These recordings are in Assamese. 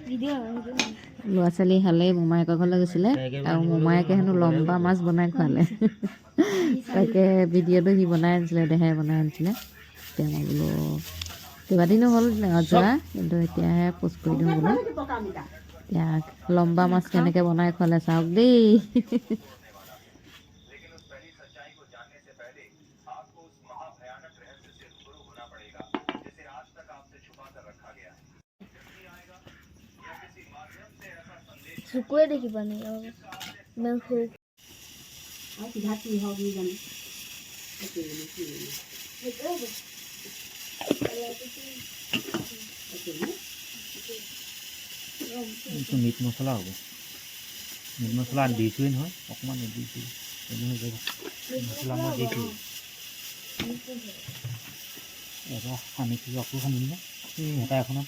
ল'ৰা ছোৱালী হালে মোমায়েকৰ ঘৰলৈ গৈছিলে আৰু মোমায়েকে হেনো লম্বা মাছ বনাই খোৱালে তাকে ভিডিঅ'টো সি বনাই আনিছিলে দেহাই বনাই আনিছিলে এতিয়া মই বোলো কেইবাদিনো হ'ল যোৱা কিন্তু এতিয়াহে পোষ্ট কৰি দিওঁ বোলো এতিয়া লম্বা মাছ কেনেকৈ বনাই খোৱালে চাওক দেই চকুৱে দেখিব নি ইমান সৰু মিট মছলা হ'ব মিট মছলা দিছোৱেই নহয় অকণমান দিছোঁ মছলা মই দিছোঁ এবাৰ সানিছোঁ আকৌ সানিম ন এই হেতা এখনত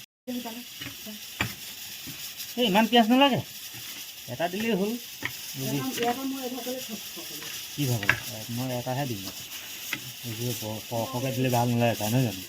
এই ইমান পিঁয়াজ নালাগে এটা দিলেই হ'ল কি ভাবে মই এটাহে দিম সৰহকৈ দিলে ভাল নালাগে এটা নহয় জানো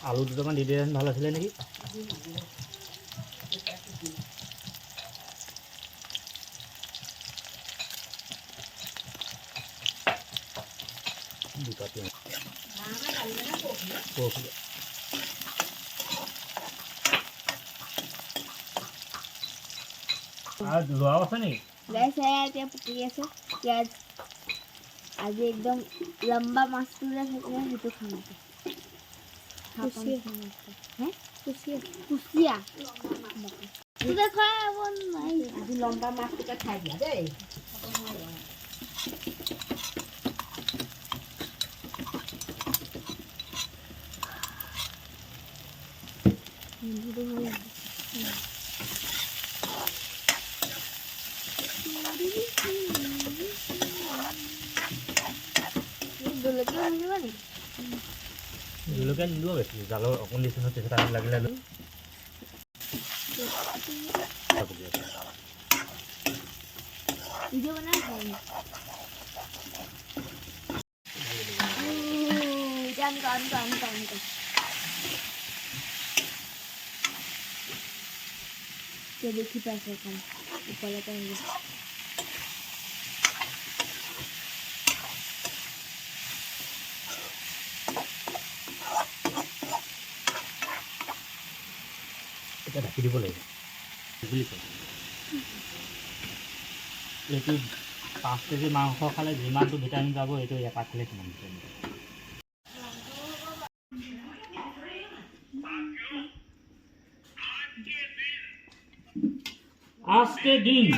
আলু দুটামান দি দিলে ভাল আছিলে নেকি দুটা পিঁয়াজ আৰু লোৱাও আছে নেকি এতিয়া পুতি আছে পিঁয়াজ আজি একদম লম্বা মাছটো যে থাকিলে সেইটো খাম কুচিয়া আজি লম্বা মাছটোকে খাই দিয়া দেই জলকীয়া নিদিব বেছি জালৰ অকণ দিছোঁ নহয় পিছত আমি লাগিলে লৈ দেখি পাইছে ওপৰলৈকে এতিয়া ঢাকি দিব লাগিব বুলি কয় এইটো 5 কেজি মাংস খালে যিমানটো ভিটামিন পাব এইটো এটা খালে কিমান ভিটামিন आज के दिन